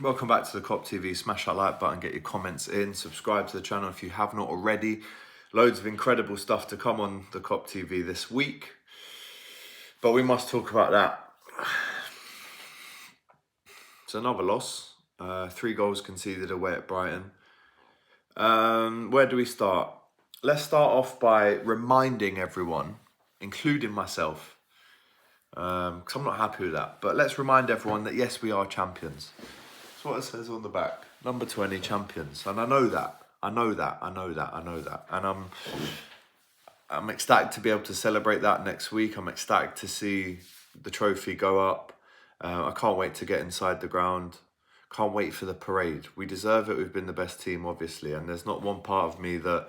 Welcome back to the Cop TV. Smash that like button, get your comments in, subscribe to the channel if you have not already. Loads of incredible stuff to come on the Cop TV this week, but we must talk about that. It's another loss. 3 goals conceded away at Brighton. Where do we start? Let's start off by reminding everyone, including myself, because I'm not happy with that, but let's remind everyone that yes, we are champions. That's what it says on the back. Number 20, champions. And I know that. And I'm ecstatic to be able to celebrate that next week. I'm ecstatic to see the trophy go up. I can't wait to get inside the ground. Can't wait for the parade. We deserve it. We've been the best team, obviously. And there's not one part of me that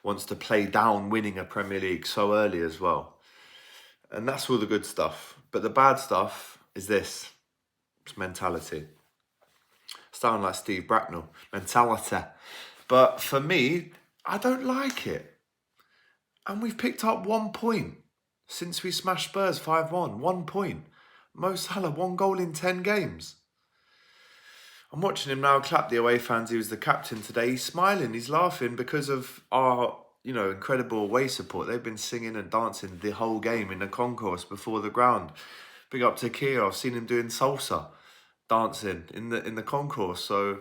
wants to play down winning a Premier League so early as well. And that's all the good stuff. But the bad stuff is this. It's mentality. Sound like Steve Bracknell. Mentality. But for me, I don't like it. And we've picked up 1 point since we smashed Spurs 5-1. 1 point. Mo Salah, 1 goal in 10 games. I'm watching him now clap the away fans. He was the captain today. He's smiling, he's laughing because of our, incredible away support. They've been singing and dancing the whole game in the concourse before the ground. Big up to Kia. I've seen him doing salsa, dancing in the concourse. So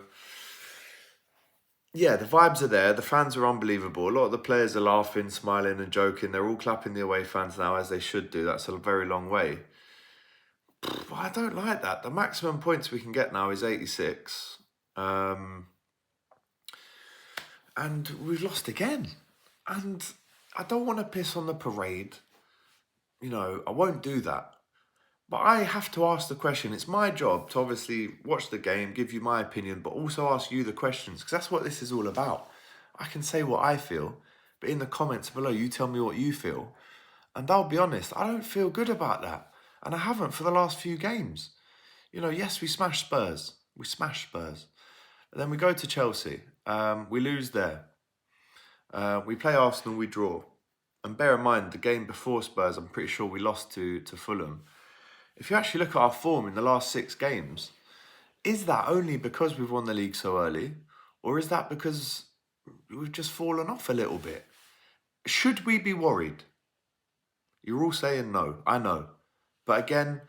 yeah, the vibes are there. The fans are unbelievable. A lot of the players are laughing, smiling and joking. They're all clapping the away fans now, as they should do. That's a very long way. But I don't like that. The maximum points we can get now is 86. And we've lost again. And I don't want to piss on the parade. I won't do that. But I have to ask the question. It's my job to obviously watch the game, give you my opinion, but also ask you the questions, because that's what this is all about. I can say what I feel, but in the comments below, you tell me what you feel. And I'll be honest, I don't feel good about that. And I haven't for the last few games. Yes, we smashed Spurs. But then we go to Chelsea. We lose there. We play Arsenal, we draw. And bear in mind, the game before Spurs, I'm pretty sure we lost to Fulham. If you actually look at our form in the last 6 games, is that only because we've won the league so early? Or is that because we've just fallen off a little bit? Should we be worried? You're all saying no, I know. But again,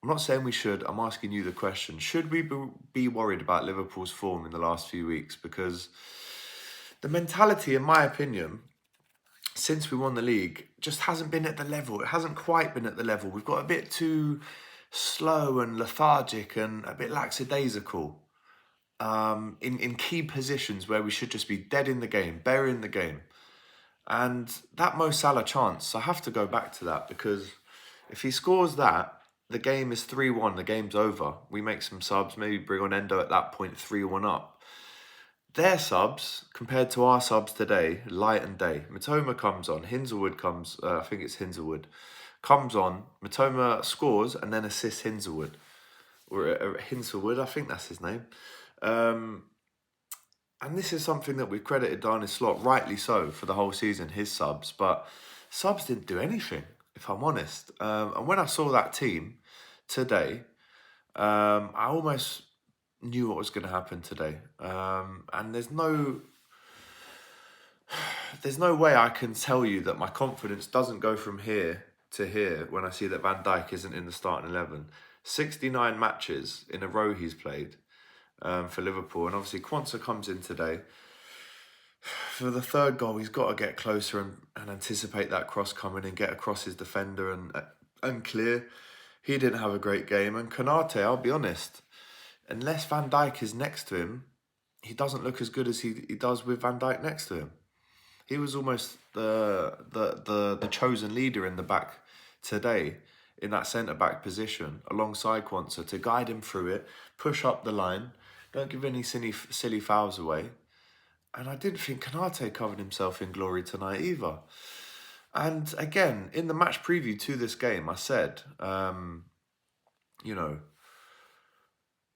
I'm not saying we should. I'm asking you the question. Should we be worried about Liverpool's form in the last few weeks? Because the mentality, in my opinion, since we won the league, just hasn't been at the level. It hasn't quite been at the level. We've got a bit too slow and lethargic and a bit lackadaisical in key positions where we should just be dead in the game, burying the game. And that Mo Salah chance, I have to go back to that, because if he scores that, the game is 3-1, the game's over. We make some subs, maybe bring on Endo at that point, 3-1 up. Their subs, compared to our subs today, light and day. Mitoma comes on, Hinzelwood comes, I think it's Hinzelwood, comes on, Mitoma scores and then assists Hinzelwood. Or Hinzelwood, I think that's his name. And this is something that we've credited Arne Slot, rightly so, for the whole season, his subs. But subs didn't do anything, if I'm honest. And when I saw that team today, I almost knew what was going to happen today. And there's no way I can tell you that my confidence doesn't go from here to here when I see that Van Dijk isn't in the starting 11. 69 matches in a row he's played for Liverpool. And obviously Quansah comes in today. For the 3rd goal, he's got to get closer and anticipate that cross coming and get across his defender and clear. He didn't have a great game. And Konate, I'll be honest, unless Van Dijk is next to him, he doesn't look as good as he does with Van Dijk next to him. He was almost the chosen leader in the back today, in that centre-back position, alongside Quansah, to guide him through it, push up the line, don't give any silly fouls away. And I didn't think Konate covered himself in glory tonight either. And again, in the match preview to this game, I said,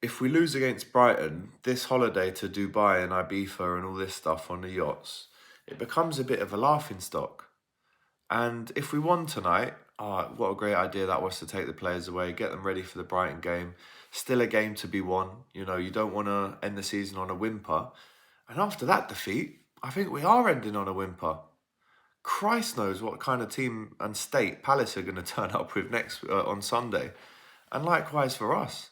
if we lose against Brighton, this holiday to Dubai and Ibiza and all this stuff on the yachts, it becomes a bit of a laughing stock. And if we won tonight, What a great idea that was to take the players away, get them ready for the Brighton game. Still a game to be won. You know, you don't want to end the season on a whimper. And after that defeat, I think we are ending on a whimper. Christ knows what kind of team and state Palace are going to turn up with next on Sunday. And likewise for us.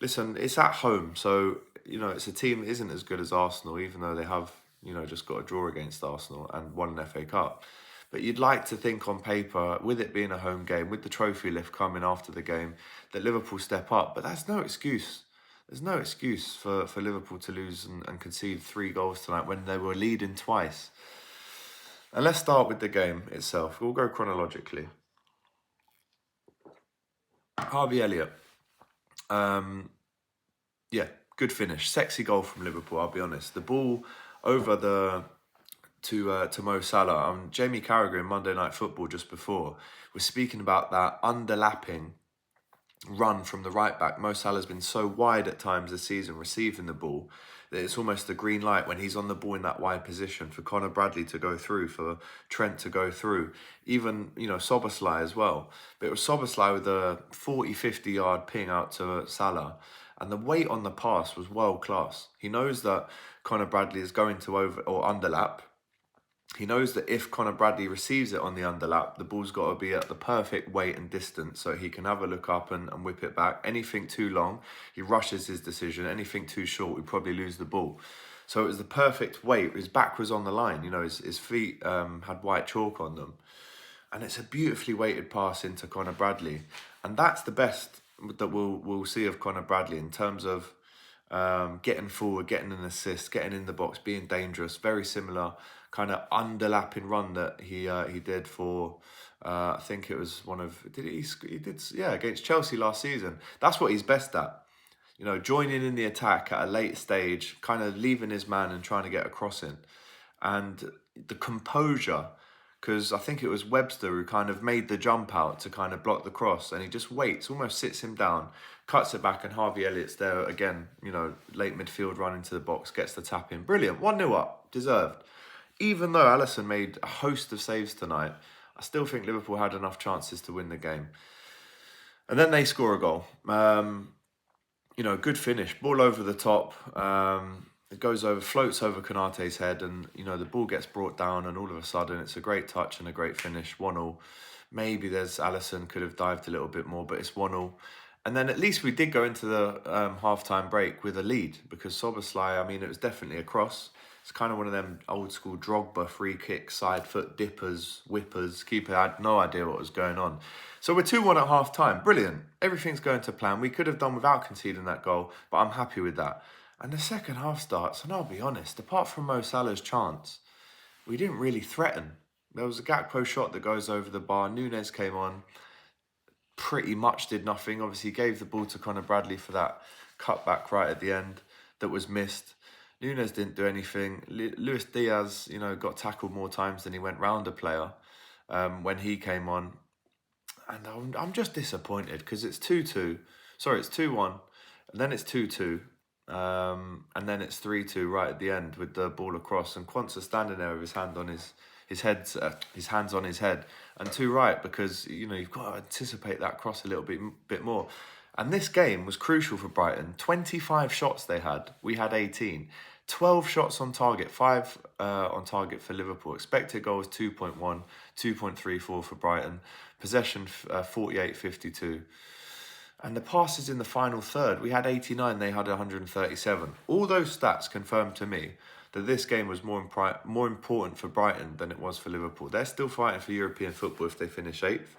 Listen, it's at home, so, you know, it's a team that isn't as good as Arsenal, even though they have, you know, just got a draw against Arsenal and won an FA Cup. But you'd like to think on paper, with it being a home game, with the trophy lift coming after the game, that Liverpool step up. But that's no excuse. There's no excuse for Liverpool to lose and concede 3 goals tonight when they were leading twice. And let's start with the game itself. We'll go chronologically. Harvey Elliott. Yeah, good finish. Sexy goal from Liverpool, I'll be honest. The ball over to Mo Salah. Jamie Carragher in Monday Night Football just before was speaking about that underlapping run from the right back. Mo Salah's been so wide at times this season receiving the ball that it's almost a green light when he's on the ball in that wide position for Conor Bradley to go through, for Trent to go through, even, you know, Szoboszlai as well. But it was Szoboszlai with a 40-50 yard ping out to Salah, and the weight on the pass was world class. He knows that Conor Bradley is going to over or underlap. He knows that if Conor Bradley receives it on the underlap, the ball's got to be at the perfect weight and distance so he can have a look up and whip it back. Anything too long, he rushes his decision. Anything too short, we probably lose the ball. So it was the perfect weight. His back was on the line. You know, his feet had white chalk on them. And it's a beautifully weighted pass into Conor Bradley. And that's the best that we'll see of Conor Bradley in terms of getting forward, getting an assist, getting in the box, being dangerous. Very similar kind of underlapping run that he did for I think it was against Chelsea last season. That's what he's best at. You know, joining in the attack at a late stage, kind of leaving his man and trying to get a cross in. And the composure, because I think it was Webster who kind of made the jump out to kind of block the cross, and he just waits, almost sits him down, cuts it back, and Harvey Elliott's there again, you know, late midfield run into the box, gets the tap in. Brilliant, 1-0 up, deserved. Even though Alisson made a host of saves tonight, I still think Liverpool had enough chances to win the game. And then they score a goal. You know, good finish, ball over the top. It goes over, floats over Konate's head, and, you know, the ball gets brought down, and all of a sudden it's a great touch and a great finish, 1-1. Maybe Alisson could have dived a little bit more, but it's 1-1. And then at least we did go into the half-time break with a lead, because Szoboszlai, I mean, it was definitely a cross. It's kind of one of them old school Drogba free kick, side foot dippers, whippers. Keeper had no idea what was going on. So we're 2-1 at half time. Brilliant. Everything's going to plan. We could have done without conceding that goal, but I'm happy with that. And the second half starts, and I'll be honest, apart from Mo Salah's chance, we didn't really threaten. There was a Gakpo shot that goes over the bar. Núñez came on, pretty much did nothing. Obviously, he gave the ball to Conor Bradley for that cutback right at the end that was missed. Núñez didn't do anything. Luis Diaz, you know, got tackled more times than he went round a player when he came on. And I'm just disappointed because it's 2-2. Sorry, it's 2-1. And then it's 2-2. And then it's 3-2 right at the end with the ball across. And Quansah standing there with his hand on his hands on his head. And too right, because, you know, you've got to anticipate that cross a little bit more. And this game was crucial for Brighton. 25 shots they had. We had 18. 12 shots on target. 5 on target for Liverpool. Expected goals 2.1. 2.34 for Brighton. Possession 48-52. And the passes in the final third, we had 89. They had 137. All those stats confirmed to me that this game was more important for Brighton than it was for Liverpool. They're still fighting for European football if they finish 8th.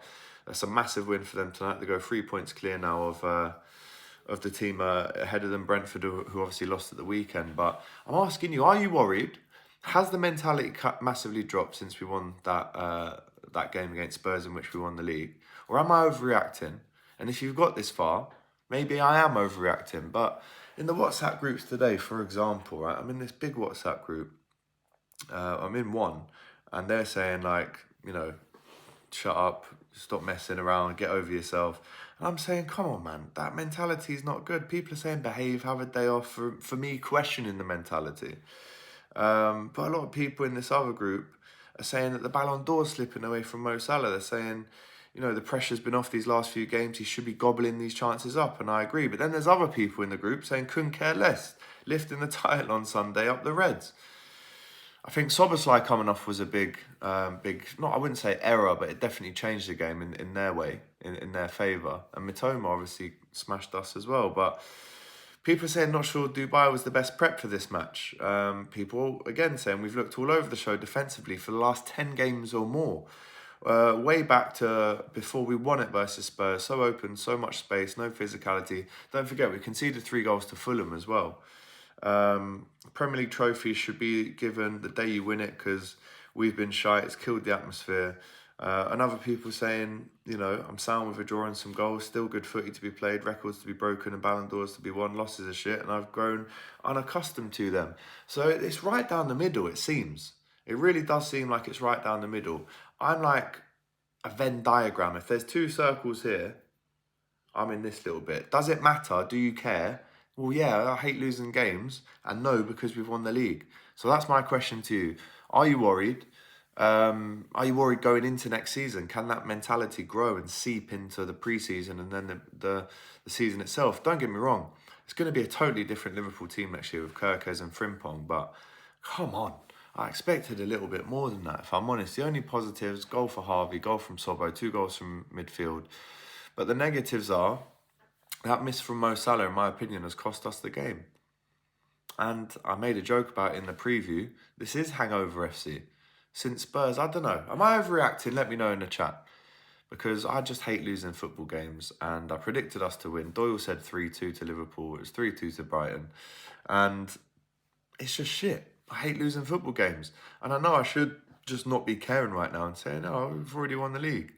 That's a massive win for them tonight. They go 3 points clear now of the team ahead of them, Brentford, who obviously lost at the weekend. But I'm asking you, are you worried? Has the mentality massively dropped since we won that game against Spurs in which we won the league? Or am I overreacting? And if you've got this far, maybe I am overreacting. But in the WhatsApp groups today, for example, right, I'm in this big WhatsApp group. I'm in one, and they're saying, like, you know, shut up, stop messing around, get over yourself. And I'm saying, come on, man, that mentality is not good. People are saying behave, have a day off. For me, questioning the mentality. But a lot of people in this other group are saying that the Ballon d'Or is slipping away from Mo Salah. They're saying, you know, the pressure's been off these last few games. He should be gobbling these chances up, and I agree. But then there's other people in the group saying couldn't care less, lifting the title on Sunday up the Reds. I think Szoboszlai coming off was a big, not I wouldn't say error, but it definitely changed the game in their way, in their favour. And Mitoma obviously smashed us as well. But people are saying not sure Dubai was the best prep for this match. People, again, saying we've looked all over the show defensively for the last 10 games or more. Way back to before we won it versus Spurs. So open, so much space, no physicality. Don't forget, we conceded 3 goals to Fulham as well. Premier League trophies should be given the day you win it because we've been shy. It's killed the atmosphere. And other people saying, you know, I'm sound with a draw and some goals, still good footy to be played, records to be broken and Ballon d'Ors to be won, losses are shit, and I've grown unaccustomed to them. So it's right down the middle, it seems. It really does seem like it's right down the middle. I'm like a Venn diagram. If there's 2 circles here, I'm in this little bit. Does it matter? Do you care? Well, yeah, I hate losing games, and no, because we've won the league. So that's my question to you. Are you worried? Are you worried going into next season? Can that mentality grow and seep into the pre-season and then the season itself? Don't get me wrong. It's going to be a totally different Liverpool team next year with Kirkes and Frimpong, but come on. I expected a little bit more than that, if I'm honest. The only positives, goal for Harvey, goal from Sobbo, 2 goals from midfield. But the negatives are, that miss from Mo Salah, in my opinion, has cost us the game. And I made a joke about it in the preview. This is Hangover FC. Since Spurs, I don't know. Am I overreacting? Let me know in the chat. Because I just hate losing football games. And I predicted us to win. Doyle said 3-2 to Liverpool. It was 3-2 to Brighton. And it's just shit. I hate losing football games. And I know I should just not be caring right now and saying, oh, we've already won the league.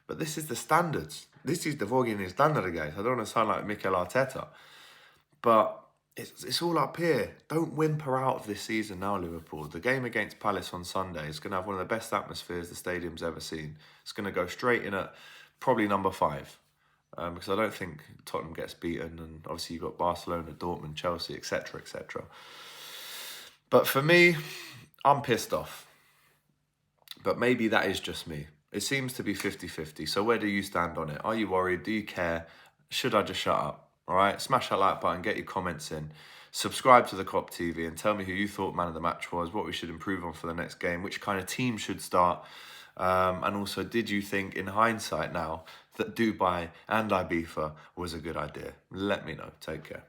But this is the standards. This is the Vogin standard, guys. I don't want to sound like Mikel Arteta. But it's all up here. Don't whimper out of this season now, Liverpool. The game against Palace on Sunday is going to have one of the best atmospheres the stadium's ever seen. It's going to go straight in at probably number 5. Because I don't think Tottenham gets beaten. And obviously you've got Barcelona, Dortmund, Chelsea, etc., etc. But for me, I'm pissed off. But maybe that is just me. It seems to be 50-50. So where do you stand on it? Are you worried? Do you care? Should I just shut up? All right, smash that like button, get your comments in. Subscribe to the Cop TV and tell me who you thought man of the match was, what we should improve on for the next game, which kind of team should start. And also, did you think in hindsight now that Dubai and Ibiza was a good idea? Let me know. Take care.